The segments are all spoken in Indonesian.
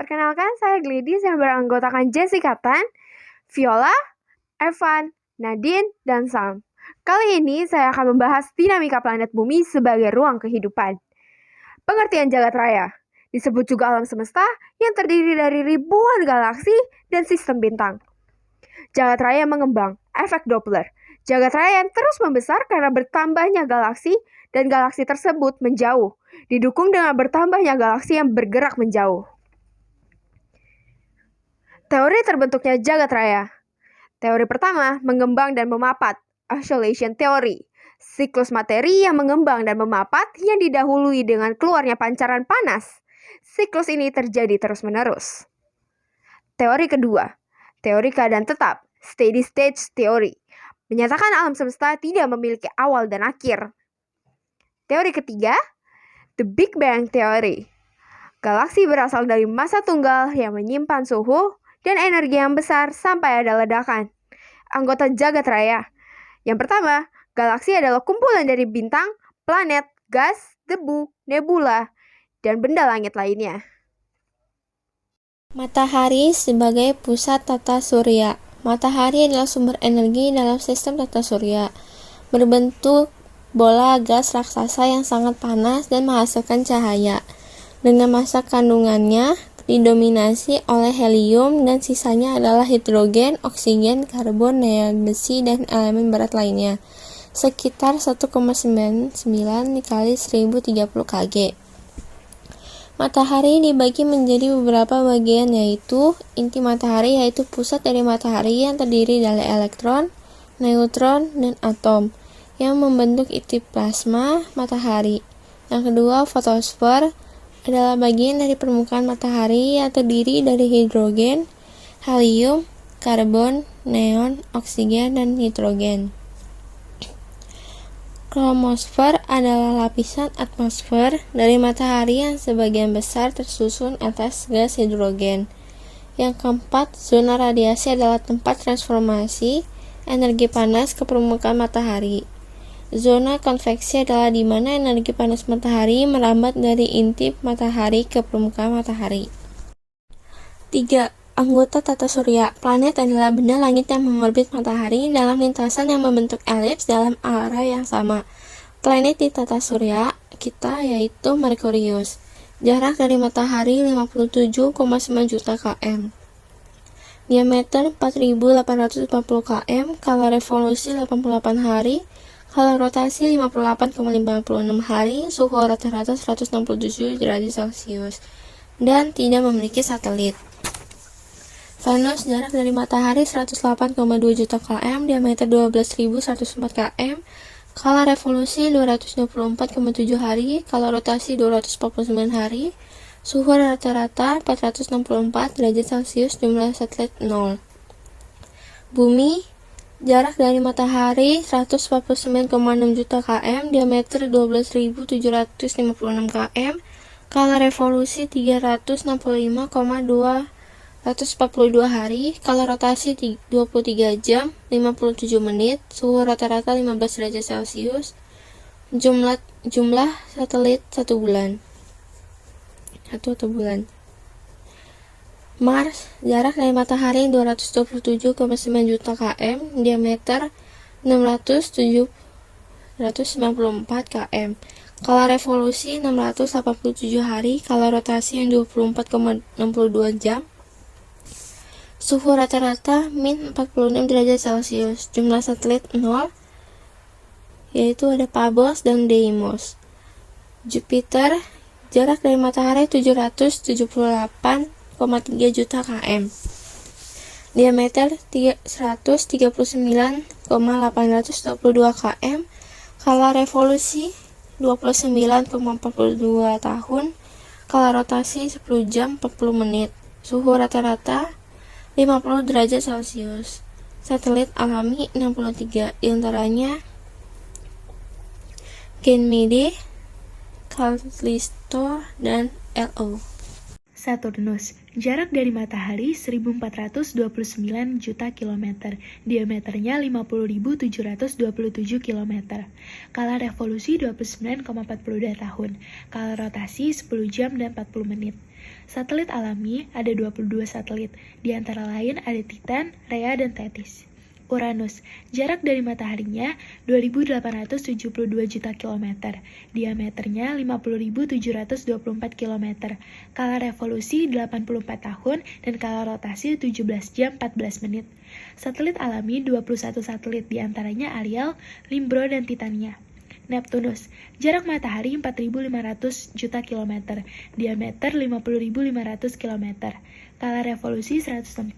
Perkenalkan, saya Gladys yang beranggotakan Jessica Tan, Viola, Evan, Nadine, dan Sam. Kali ini saya akan membahas dinamika planet bumi sebagai ruang kehidupan. Pengertian jagat raya disebut juga alam semesta yang terdiri dari ribuan galaksi dan sistem bintang. Jagat raya mengembang, efek Doppler. Jagat raya yang terus membesar karena bertambahnya galaksi dan galaksi tersebut menjauh, didukung dengan bertambahnya galaksi yang bergerak menjauh. Teori terbentuknya jagat raya. Teori pertama, mengembang dan memapat, oscillation theory. Siklus materi yang mengembang dan memapat yang didahului dengan keluarnya pancaran panas. Siklus ini terjadi terus-menerus. Teori kedua, teori keadaan tetap, steady state theory. Menyatakan alam semesta tidak memiliki awal dan akhir. Teori ketiga, the Big Bang Theory. Galaksi berasal dari massa tunggal yang menyimpan suhu dan energi yang besar sampai ada ledakan. Anggota jagat raya. Yang pertama, galaksi adalah kumpulan dari bintang, planet, gas, debu, nebula, dan benda langit lainnya. Matahari sebagai pusat tata surya. Matahari adalah sumber energi dalam sistem tata surya. Berbentuk bola gas raksasa yang sangat panas dan menghasilkan cahaya. Dengan massa kandungannya didominasi oleh helium dan sisanya adalah hidrogen, oksigen, karbon, neon, besi, dan elemen berat lainnya. Sekitar 1,99 dikali 1030 kg. Matahari dibagi menjadi beberapa bagian, yaitu inti matahari, yaitu pusat dari matahari yang terdiri dari elektron, neutron, dan atom yang membentuk inti plasma matahari. Yang kedua, fotosfer adalah bagian dari permukaan matahari yang terdiri dari hidrogen, helium, karbon, neon, oksigen, dan nitrogen. Kromosfer adalah lapisan atmosfer dari matahari yang sebagian besar tersusun atas gas hidrogen. Yang keempat, zona radiasi adalah tempat transformasi energi panas ke permukaan matahari. Zona konveksi adalah di mana energi panas matahari merambat dari inti matahari ke permukaan matahari. 3. Anggota tata surya. Planet adalah benda langit yang mengorbit matahari dalam lintasan yang membentuk elips dalam arah yang sama. Planet di tata surya kita yaitu Merkurius. Jarak dari matahari 57,9 juta km. Diameter 4.840 km, kala revolusi 88 hari, kala rotasi 58,56 hari, suhu rata-rata 167 derajat Celcius, dan tidak memiliki satelit. Venus jarak dari matahari 108,2 juta km, diameter 12.104 km, kala revolusi 224,7 hari, kala rotasi 249 hari, suhu rata-rata 464 derajat Celcius, jumlah satelit 0. Bumi jarak dari matahari 149,6 juta km, diameter 12.756 km, kala revolusi 365,242 hari, kala rotasi 23 jam 57 menit, suhu rata-rata 15 derajat Celcius, jumlah satelit 1 bulan. Mars jarak dari matahari 227,9 juta km, diameter 694 km, kala revolusi 687 hari, kala rotasi 24,62 jam, suhu rata-rata min 46 derajat Celcius, jumlah satelit 0, yaitu ada Phobos dan Deimos. Jupiter jarak dari matahari 778,3 juta km, diameter 139,822 km, kala revolusi 29,42 tahun, kala rotasi 10 jam 40 menit, suhu rata-rata 50 derajat Celcius. Satelit alami 63, diantaranya Ganymede, Callisto, dan Io. Saturnus, jarak dari matahari 1429 juta kilometer, diameternya 50.727 kilometer, kala revolusi 29,42 tahun, kala rotasi 10 jam dan 40 menit, Satelit alami ada 22 satelit, di antara lain ada Titan, Rhea, dan Thetis. Uranus, jarak dari mataharinya 2.872 juta kilometer, diameternya 50.724 kilometer, kala revolusi 84 tahun, dan kala rotasi 17 jam 14 menit. Satelit alami 21 satelit, diantaranya Ariel, Limbro, dan Titania. Neptunus, jarak matahari 4.500 juta kilometer, diameter 50.500 kilometer, kala revolusi 104,8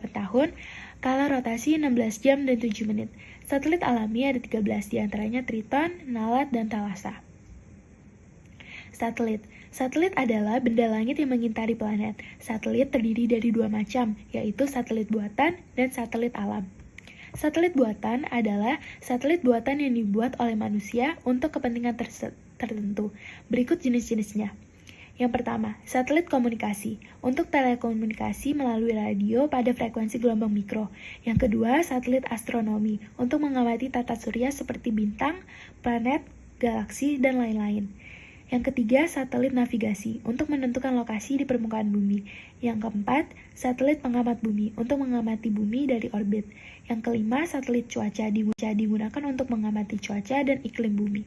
tahun, kala rotasi 16 jam dan 7 menit. Satelit alami ada 13, diantaranya Triton, Nalat, dan Thalassa. Satelit adalah benda langit yang mengitari planet. Satelit terdiri dari dua macam, yaitu satelit buatan dan satelit alam. Satelit buatan adalah satelit buatan yang dibuat oleh manusia untuk kepentingan tertentu. Berikut jenis-jenisnya. Yang pertama, satelit komunikasi, untuk telekomunikasi melalui radio pada frekuensi gelombang mikro. Yang kedua, satelit astronomi, untuk mengamati tata surya seperti bintang, planet, galaksi, dan lain-lain. Yang ketiga, satelit navigasi, untuk menentukan lokasi di permukaan bumi. Yang keempat, satelit pengamat bumi, untuk mengamati bumi dari orbit. Yang kelima, satelit cuaca digunakan untuk mengamati cuaca dan iklim bumi.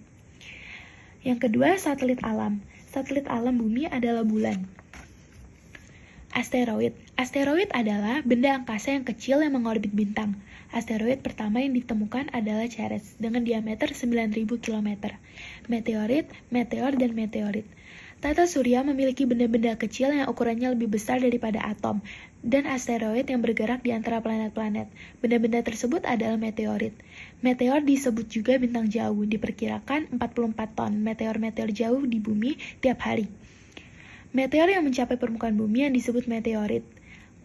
Yang kedua, satelit alam. Satelit alam bumi adalah bulan. Asteroid adalah benda angkasa yang kecil yang mengorbit bintang. Asteroid pertama yang ditemukan adalah Ceres dengan diameter 9.000 km. Meteorit, meteor, dan meteorit. Tata surya memiliki benda-benda kecil yang ukurannya lebih besar daripada atom, dan asteroid yang bergerak di antara planet-planet. Benda-benda tersebut adalah meteorit. Meteor disebut juga bintang jauh, diperkirakan 44 ton meteor-meteor jauh di bumi tiap hari. Meteor yang mencapai permukaan bumi yang disebut meteorit.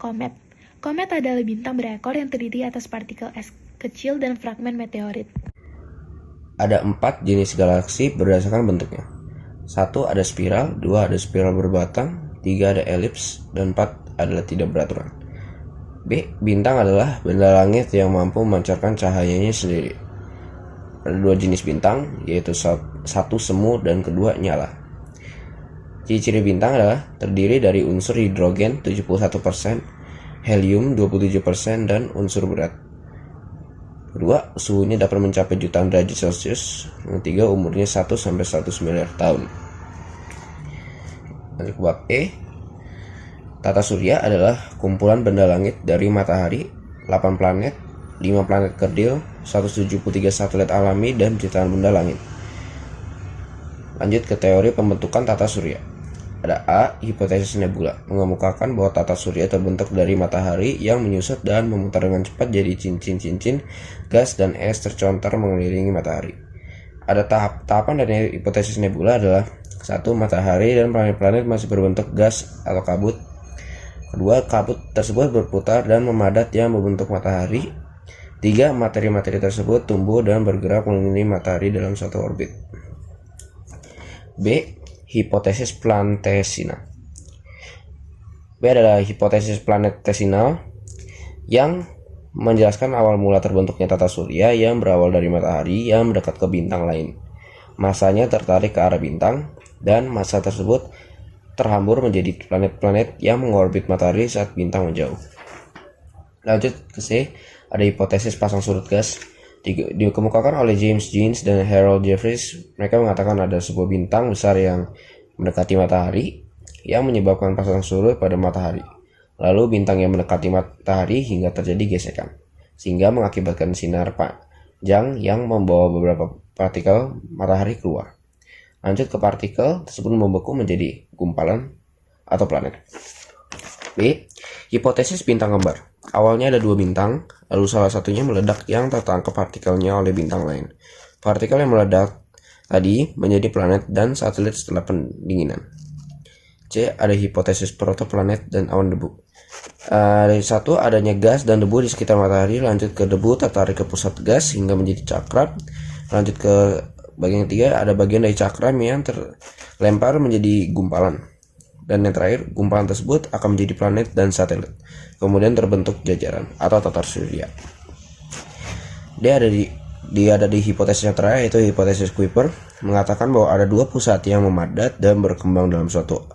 Komet. Komet adalah bintang berekor yang terdiri atas partikel es kecil dan fragmen meteorit. Ada 4 jenis galaksi berdasarkan bentuknya. 1 ada spiral, 2 ada spiral berbatang, 3 ada elips, dan 4 adalah tidak beraturan. B. Bintang adalah benda langit yang mampu memancarkan cahayanya sendiri. Ada 2 jenis bintang, yaitu satu semu dan kedua nyala. Ciri-ciri bintang adalah terdiri dari unsur hidrogen 71%, helium 27%, dan unsur berat. Kedua, suhunya dapat mencapai jutaan derajat Celcius. Yang ketiga, umurnya 1-100 miliar tahun. Lanjut ke bab E. Tata surya adalah kumpulan benda langit dari matahari, 8 planet, 5 planet kerdil, 173 satelit alami, dan jutaan benda langit. Lanjut ke teori pembentukan tata surya. Ada A. Hipotesis nebula, mengemukakan bahwa tata surya terbentuk dari matahari yang menyusut dan memutar dengan cepat jadi cincin-cincin gas dan es tercontar mengelilingi matahari. Ada tahapan dari hipotesis nebula adalah 1. Matahari dan planet-planet masih berbentuk gas atau kabut. 2. Kabut tersebut berputar dan memadat yang membentuk matahari. 3. Materi-materi tersebut tumbuh dan bergerak mengelilingi matahari dalam suatu orbit. B. Hipotesis planetesinal. B adalah hipotesis planetesinal yang menjelaskan awal mula terbentuknya tata surya yang berawal dari matahari yang mendekat ke bintang lain. Masanya tertarik ke arah bintang, dan massa tersebut terhambur menjadi planet-planet yang mengorbit matahari saat bintang menjauh. Lanjut ke C, ada hipotesis pasang surut gas. Dikemukakan oleh James Jeans dan Harold Jeffreys. Mereka mengatakan ada sebuah bintang besar yang mendekati matahari yang menyebabkan pasang surut pada matahari. Lalu bintang yang mendekati matahari hingga terjadi gesekan, sehingga mengakibatkan sinar panjang yang membawa beberapa partikel matahari keluar. Lanjut ke partikel tersebut membeku menjadi gumpalan atau planet. B. Hipotesis bintang kembar. Awalnya ada 2 bintang, lalu salah satunya meledak yang tertangkap partikelnya oleh bintang lain. Partikel yang meledak tadi menjadi planet dan satelit setelah pendinginan. C. Ada hipotesis protoplanet dan awan debu. Dari 1 adanya gas dan debu di sekitar matahari. Lanjut ke debu tertarik ke pusat gas hingga menjadi cakram. Lanjut ke bagian ketiga, ada bagian dari cakram yang terlempar menjadi gumpalan. Dan yang terakhir, gumpalan tersebut akan menjadi planet dan satelit. Kemudian terbentuk jajaran atau tata surya. Dia ada di hipotesis yang terakhir, yaitu hipotesis Kuiper, mengatakan bahwa ada 2 pusat yang memadat dan berkembang dalam suatu